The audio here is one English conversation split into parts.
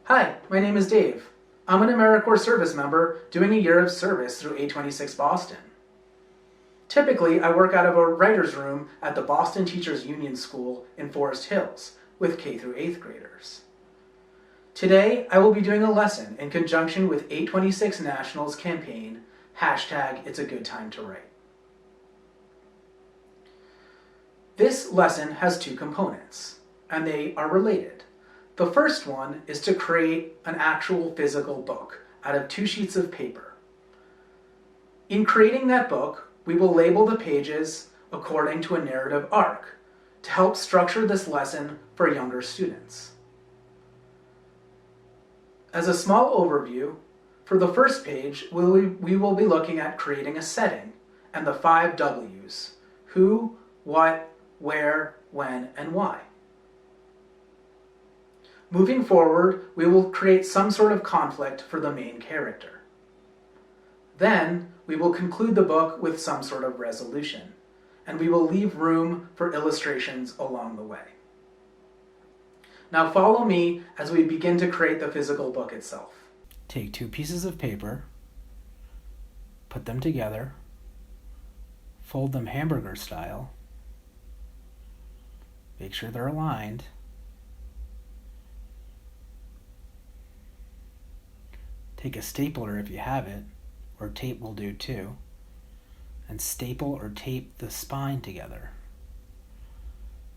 Hi, my name is Dave. I'm an AmeriCorps service member doing a year of service through A26 Boston. Typically, I work out of a writer's room at the Boston Teachers Union School in Forest Hills with K through 8th graders. Today, I will be doing a lesson in conjunction with A26 National's campaign, #It's a Good Time to Write. This lesson has two components, and they are related. The first one is to create an actual physical book out of 2 sheets of paper. In creating that book, we will label the pages according to a narrative arc to help structure this lesson for younger students. As a small overview, for the first page, we will be looking at creating a setting and the 5 W's: who, what, where, when, and why. Moving forward, we will create some sort of conflict for the main character. Then, we will conclude the book with some sort of resolution, and we will leave room for illustrations along the way. Now follow me as we begin to create the physical book itself. Take 2 pieces of paper, put them together, fold them hamburger style, make sure they're aligned, take a stapler if you have it, or tape will do too, and staple or tape the spine together.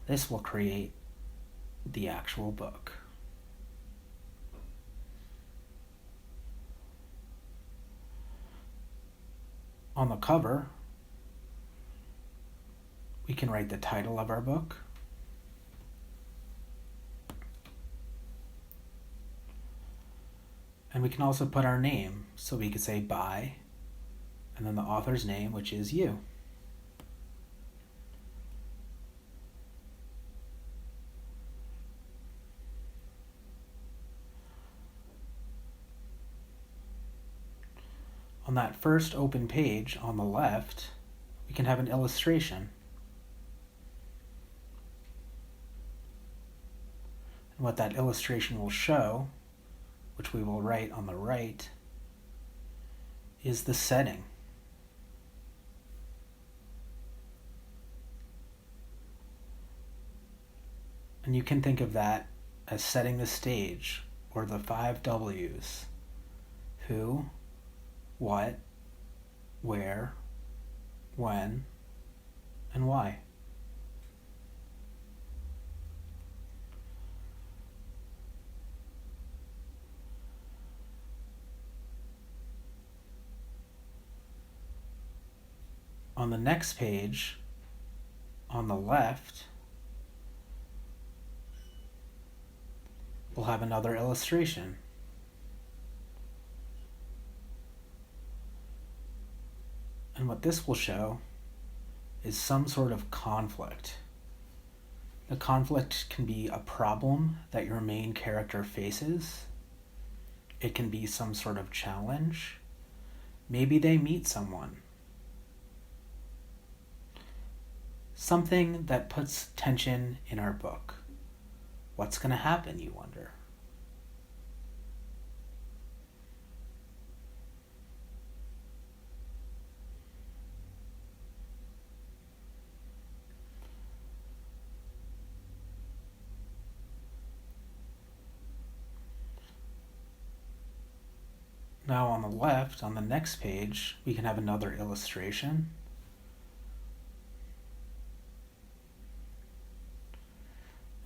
This will create the actual book. On the cover, we can write the title of our book, and we can also put our name, so we could say by, and then the author's name, which is you. On that first open page on the left, we can have an illustration. And what that illustration will show, which we will write on the right, is the setting. And you can think of that as setting the stage, or the 5 W's: who, what, where, when, and why. On the next page, on the left, we'll have another illustration. And what this will show is some sort of conflict. The conflict can be a problem that your main character faces. It can be some sort of challenge. Maybe they meet someone. Something that puts tension in our book. What's going to happen, you wonder? Now on the left, on the next page, we can have another illustration.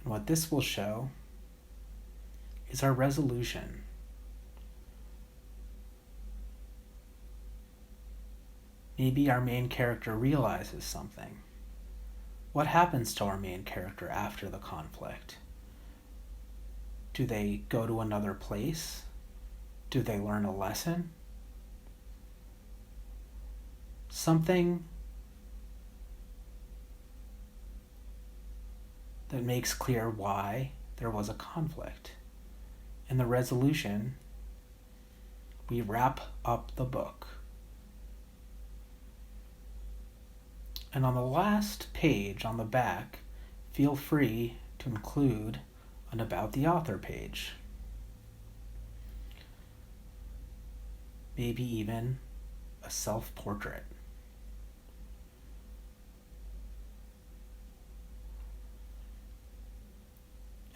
And what this will show is our resolution. Maybe our main character realizes something. What happens to our main character after the conflict? Do they go to another place? Do they learn a lesson? Something that makes clear why there was a conflict. In the resolution, we wrap up the book. And on the last page on the back, feel free to include an About the Author page. maybe even a self-portrait.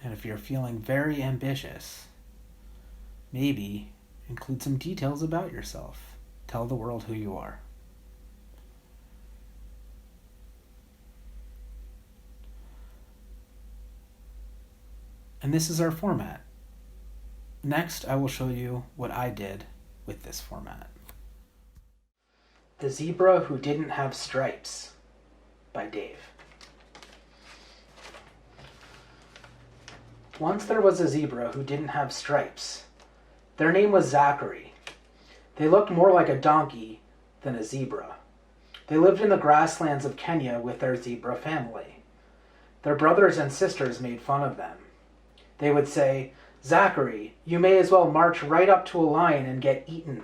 And if you're feeling very ambitious, maybe include some details about yourself. Tell the world who you are. And this is our format. Next, I will show you what I did with this format. The Zebra Who Didn't Have Stripes by Dave. Once there was a zebra who didn't have stripes. Their name was Zachary. They looked more like a donkey than a zebra. They lived in the grasslands of Kenya with their zebra family. Their brothers and sisters made fun of them. They would say, "Zachary, you may as well march right up to a lion and get eaten.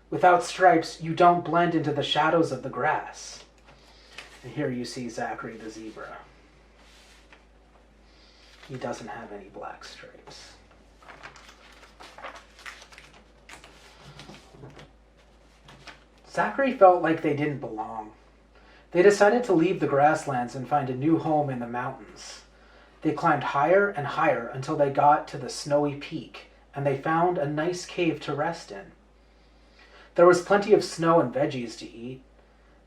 Without stripes, you don't blend into the shadows of the grass." And here you see Zachary the zebra. He doesn't have any black stripes. Zachary felt like they didn't belong. They decided to leave the grasslands and find a new home in the mountains. They climbed higher and higher until they got to the snowy peak, and they found a nice cave to rest in. There was plenty of snow and veggies to eat.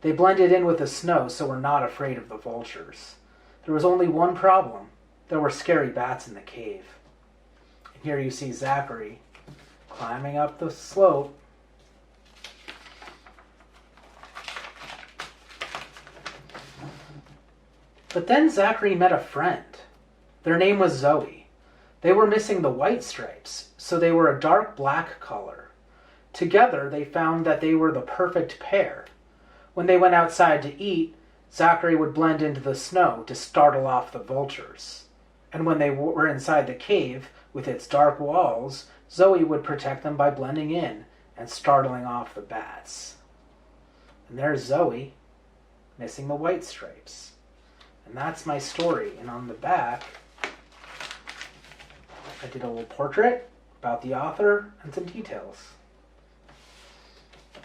They blended in with the snow, so were not afraid of the vultures. There was only one problem. There were scary bats in the cave. And here you see Zachary climbing up the slope. But then Zachary met a friend. Their name was Zoe. They were missing the white stripes, so they were a dark black color. Together, they found that they were the perfect pair. When they went outside to eat, Zachary would blend into the snow to startle off the vultures. And when they were inside the cave, with its dark walls, Zoe would protect them by blending in and startling off the bats. And there's Zoe, missing the white stripes. And that's my story. And on the back, I did a little portrait about the author and some details.